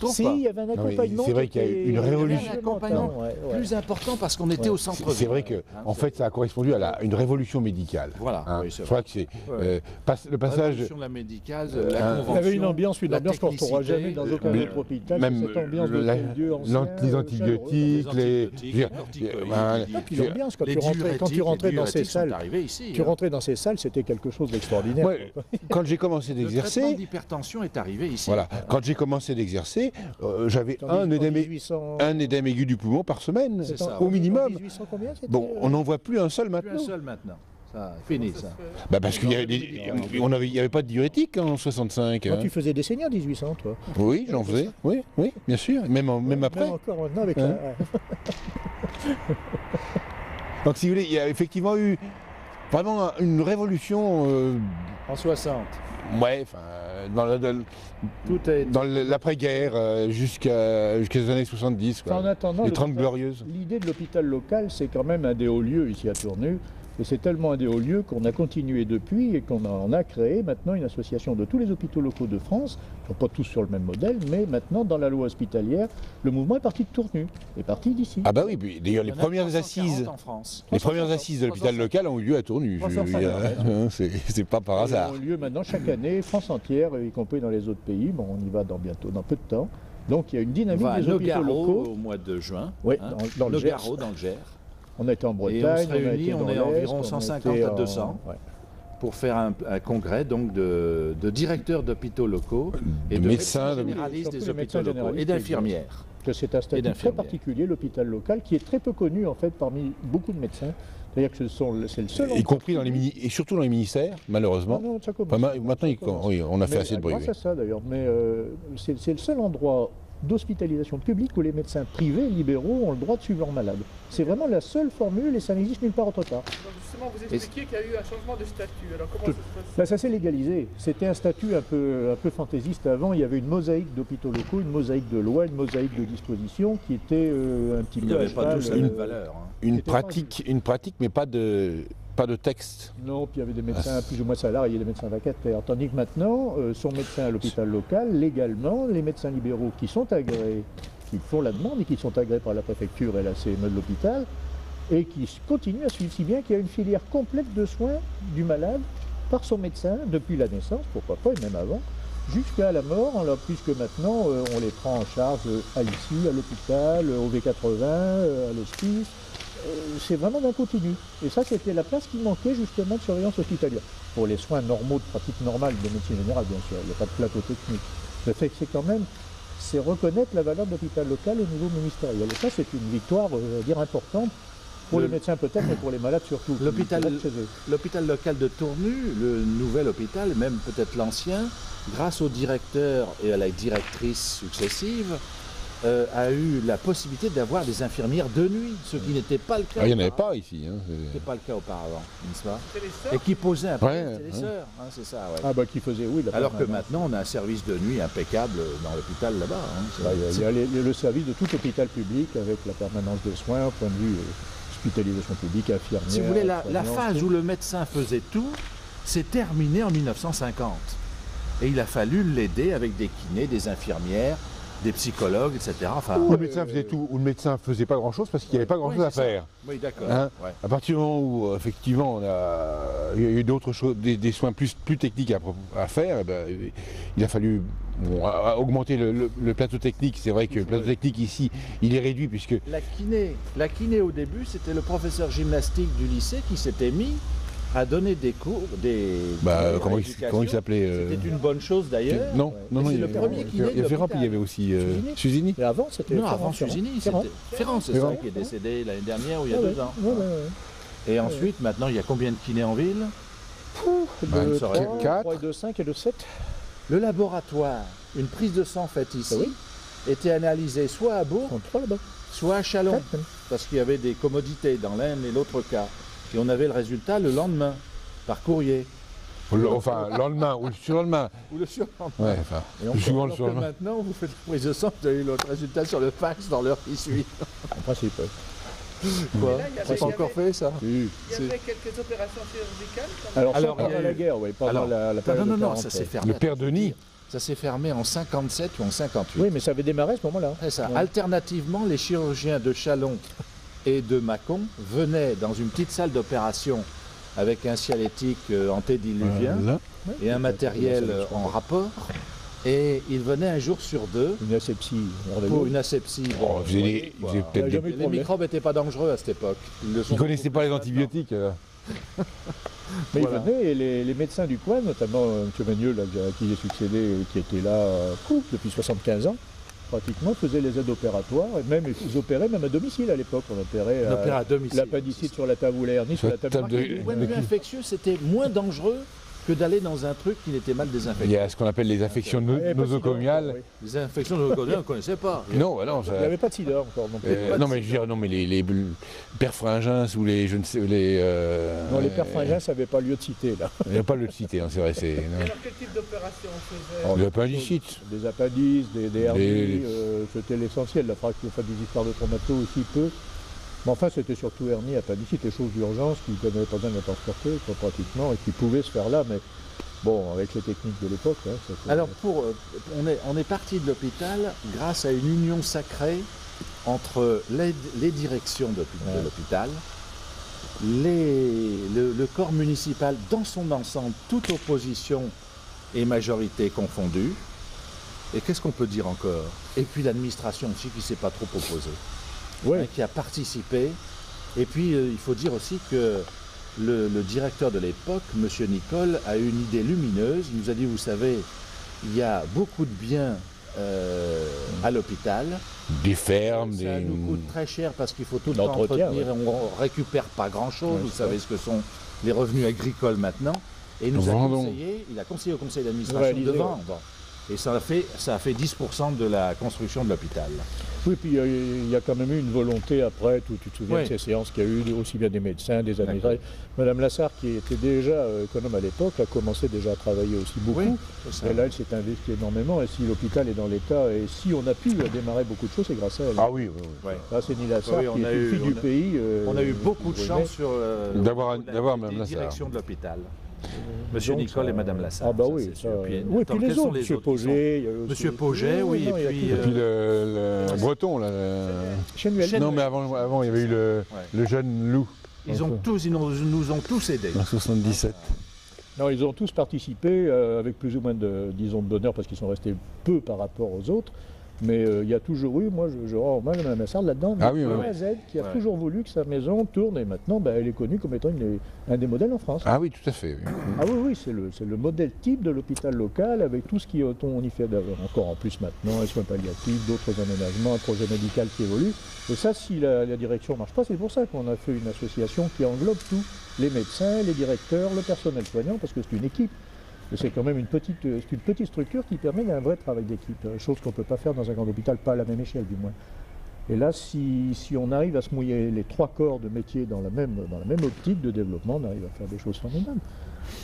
Si, il y avait un accompagnement. C'est vrai qu'il y a eu une révolution. Un accompagnement plus important parce qu'on était au centre-ville. C'est vrai que, en fait, ça a correspondu à une révolution médicale. Voilà. Hein. Oui, je crois que c'est le passage. La révolution de la médicale, la convention. Il y avait une ambiance qu'on ne retrouvera jamais dans aucun autre hôpital. Même cette ambiance de vieux anciens. Les antibiotiques, l'ambiance quand tu rentrais dans ces salles. Tu rentrais dans ces salles, c'était quelque chose d'extraordinaire. Quand j'ai commencé d'exercer. Le traitement d'hypertension est arrivé ici. Voilà. Quand j'ai commencé d'exercer, j'avais un édème aigu du poumon par semaine, au minimum. Bon, on n'en voit plus un seul maintenant. Plus un seul maintenant. Ça, fini ça. Bah parce qu'il n'y avait pas de diurétique en 65. Quand tu faisais des saignées en 1800, toi. Oui, j'en faisais. Oui, bien sûr. Même après. Même encore maintenant avec Donc si vous voulez, il y a effectivement eu vraiment une révolution. En 60. Ouais, enfin, dans l'après-guerre jusqu'aux années 70, quoi. En attendant, les 30 glorieuses. L'idée de l'hôpital local, c'est quand même un des hauts lieux ici à Tournu. Et c'est tellement un des hauts lieux qu'on a continué depuis et qu'on a créé maintenant une association de tous les hôpitaux locaux de France, pas tous sur le même modèle, mais maintenant dans la loi hospitalière, le mouvement est parti de Tournu, est parti d'ici. Ah bah oui, d'ailleurs les premières assises, de l'hôpital local ont eu lieu à Tournu. C'est pas par hasard. Elles ont lieu maintenant chaque année, France entière, y compris dans les autres pays. Bon, on y va dans peu de temps. Donc il y a une dynamique des hôpitaux locaux. Au mois de juin. Oui, dans le Gers. Dans le Gers. On a été en Bretagne, et on se réunit, on est environ 150 à 200 pour faire un congrès donc de directeurs d'hôpitaux locaux et de médecins généralistes des hôpitaux locaux et d'infirmières. C'est un statut très particulier, l'hôpital local, qui est très peu connu en fait parmi beaucoup de médecins. C'est-à-dire que c'est le seul. Y compris et surtout dans les ministères, malheureusement. Non, ça commence. Enfin, maintenant, on a fait assez de bruit. C'est ça d'ailleurs, mais c'est le seul endroit d'hospitalisation publique où les médecins privés, libéraux, ont le droit de suivre leurs malades. C'est vraiment la seule formule et ça n'existe nulle part autre part. Donc justement, vous expliquiez qu'il y a eu un changement de statut. Alors comment ça se passe? Ça s'est légalisé. C'était un statut un peu fantaisiste avant. Il y avait une mosaïque d'hôpitaux locaux, une mosaïque de lois, une mosaïque de dispositions qui était un petit peu... Il n'y avait pas tous la même valeur. Une pratique, mais pas de texte. Non, puis il y avait des médecins plus ou moins salariés, des médecins vacataires. Tandis que maintenant, sont médecins à l'hôpital local, légalement, les médecins libéraux qui sont agréés, qui font la demande et qui sont agréés par la préfecture et la CME de l'hôpital, et qui continuent à suivre, si bien qu'il y a une filière complète de soins du malade par son médecin, depuis la naissance, pourquoi pas, et même avant, jusqu'à la mort, puisque maintenant, on les prend en charge ici, à l'hôpital, au V80, à l'hospice. C'est vraiment d'un continu. Et ça, c'était la place qui manquait justement de surveillance hospitalière. Pour les soins normaux, de pratique normale de médecine générale, bien sûr, il n'y a pas de plateau technique. Le fait que c'est quand même, c'est reconnaître la valeur de l'hôpital local au niveau ministériel. Et ça, c'est une victoire, je veux dire, importante, pour les médecins peut-être, mais pour les malades surtout. L'hôpital local de Tournu, le nouvel hôpital, même peut-être l'ancien, grâce au directeur et à la directrice successive, a eu la possibilité d'avoir des infirmières de nuit, ce qui n'était pas le cas. Il n'y en avait pas ici. C'était pas le cas auparavant, n'est-ce pas? Et qui posait un problème, c'était les sœurs, c'est ça. Ouais. Ah bah qui faisait, oui. Alors que maintenant, on a un service de nuit impeccable dans l'hôpital là-bas. Il y a le service de tout hôpital public avec la permanence de soins, au point de vue hospitalisation publique, infirmière. Si vous voulez, la phase où le médecin faisait tout, c'est terminé en 1950. Et il a fallu l'aider avec des kinés, des infirmières, des psychologues, etc. Enfin, le médecin faisait tout, ou le médecin faisait pas grand-chose parce qu'il n'y avait pas grand-chose à faire. Oui, d'accord. À partir du moment où, effectivement, il y a eu d'autres choses, des soins plus techniques à faire, il a fallu augmenter le plateau technique. C'est vrai que le plateau technique ici, il est réduit puisque... La kiné au début, c'était le professeur gymnastique du lycée qui s'était mis à donner des cours, comment il s'appelait C'était une bonne chose d'ailleurs. Non, c'est le premier kiné il y avait il y avait aussi Susini. Et avant, c'était Susini, c'était Ferrand, c'est ça, qui est décédé l'année dernière ou il y a 2 ans. Et ensuite, maintenant, il y a combien de kinés en ville? 4, de 5 et de 7. Le laboratoire, une prise de sang faite ici, était analysée soit à Bourg, soit à Châlons, parce qu'il y avait des commodités dans l'un et l'autre cas. Et on avait le résultat le lendemain, par courrier. Enfin, le lendemain ou le surlendemain. Ou le surlendemain. Ouais, enfin, souvent le surlendemain. Maintenant, vous faites la prise de sang, vous avez votre résultat sur le fax dans l'heure qui suit. En principe. Quoi? C'est pas encore fait, ça? Il y avait quelques opérations chirurgicales. Alors à la guerre, oui. Non, ça s'est fermé. Le père Denis. Ça s'est fermé en 57 ou en 58. Oui, mais ça avait démarré à ce moment-là. C'est ça. Ouais. Alternativement, les chirurgiens de Châlons et de Mâcon venaient dans une petite salle d'opération avec un cialétique antédiluvien Là. et un matériel en rapport. Et ils venaient un jour sur deux Une asepsie. pour une asepsie. Oh, vous ils voyez, quoi. faisaient peut-être jamais eu de Les problème. microbes n'étaient pas dangereux à cette époque. Ils le sont Ils connaissaient beaucoup pas les plus antibiotiques. Mais Voilà. ils venaient, et les médecins du coin, notamment M. Magneux, là, à qui j'ai succédé, qui était là depuis 75 ans, pratiquement, faisaient les aides opératoires, et même ils opéraient même à domicile à l'époque. On opérait maintenant. On opère à domicile. l'appendicite sur la table hernie, sur la table Table de- marquée. Du point de vue infectieux, c'était moins dangereux que d'aller dans un truc qui n'était mal Il y désinfecté. a ce qu'on appelle les infections Il y avait pas de sida nosocomiales. encore, oui. Les infections de on ne connaissait pas. Non, non, Il n'y avait pas de sida encore non plus. non, mais je veux dire, non, mais les perfringens ou les, je ne sais, les. Non, les perfringens, ça n'avait pas lieu de citer, là. Il n'y a pas le citer, hein, c'est vrai. C'est, Et non. alors, quel type d'opération on faisait? L'appendicite. Des appendices, des hernies, Les- c'était l'essentiel. La fracture, enfin, des histoires de traumato aussi peu. Mais enfin, c'était surtout hernie, appendicite, les choses d'urgence qui n'avaient pas besoin de la transporter, quoi, pratiquement, et qui pouvaient se faire là, mais bon, avec les techniques de l'époque. Hein, c'était- Alors, on est parti de l'hôpital grâce à une union sacrée entre les directions de Ouais. l'hôpital, le corps municipal dans son ensemble, toute opposition et majorité confondues. Et qu'est-ce qu'on peut dire encore? Et puis l'administration aussi qui ne s'est pas trop opposée, Ouais. hein, qui a participé. Et puis il faut dire aussi que le directeur de l'époque, M. Nicole, a eu une idée lumineuse. Il nous a dit, vous savez, il y a beaucoup de biens à l'hôpital. Des fermes, Ça des. nous coûte très cher parce qu'il faut tout le temps L'entretien, entretenir et on ne récupère pas grand-chose. Ouais, Vous c'est savez ce que sont les revenus agricoles maintenant. Et il nous a Vendons. conseillé, il a conseillé au conseil d'administration Réaliser, de ouais. vendre. Et ça a fait 10% de la construction de l'hôpital. Oui, puis il y a quand même eu une volonté après, tu te souviens Oui. de ces séances qu'il y a eu, aussi bien des médecins, des administrateurs. Madame Lassard, qui était déjà économe à l'époque, a commencé déjà à travailler aussi beaucoup. Oui, c'est ça. Et là, elle s'est investie énormément. Et si l'hôpital est dans l'état, et si on a pu démarrer beaucoup de choses, c'est grâce à elle. Ah oui, oui, oui. Ouais. Grâce à Énie Lassard, Oui, on qui a est une eu- fille du on a- pays. On a eu beaucoup de qui chance sur D'avoir la Madame Lassard. direction de l'hôpital. Monsieur Donc, Nicole ça- et Madame Lassard. Ah bah ça, oui, c'est ça, sûr. Puis, oui, attends, puis les quels sont autres, Monsieur autres qui sont- Pauget. il y a aussi- Monsieur Pauget, oui, non, il y a et puis, tout. Et puis le breton, là. Chenuel. Chenuel. Non, mais avant, il y avait eu le jeune loup. Ils nous ont tous aidés. En 77. Non, ils ont tous participé avec plus ou moins de, disons, de bonheur parce qu'ils sont restés peu par rapport aux autres. Mais il y a toujours eu, moi je rends hommage à Mme Lassard là-dedans, Ah oui, de oui, A oui. à Z, qui a Ouais. toujours voulu que sa maison tourne et maintenant elle est connue comme étant un des modèles en France. Ah oui, tout à fait. Oui. Ah oui, oui, c'est le modèle type de l'hôpital local avec tout ce qu'on y fait encore en plus maintenant, les soins palliatifs, d'autres aménagements, un projet médical qui évolue. Et ça, si la direction ne marche pas, c'est pour ça qu'on a fait une association qui englobe tout, les médecins, les directeurs, le personnel soignant, parce que c'est une équipe. Et c'est quand même une petite structure qui permet un vrai travail d'équipe, chose qu'on ne peut pas faire dans un grand hôpital, pas à la même échelle du moins. Et là, si on arrive à se mouiller les trois corps de métier dans la même optique de développement, on arrive à faire des choses formidables.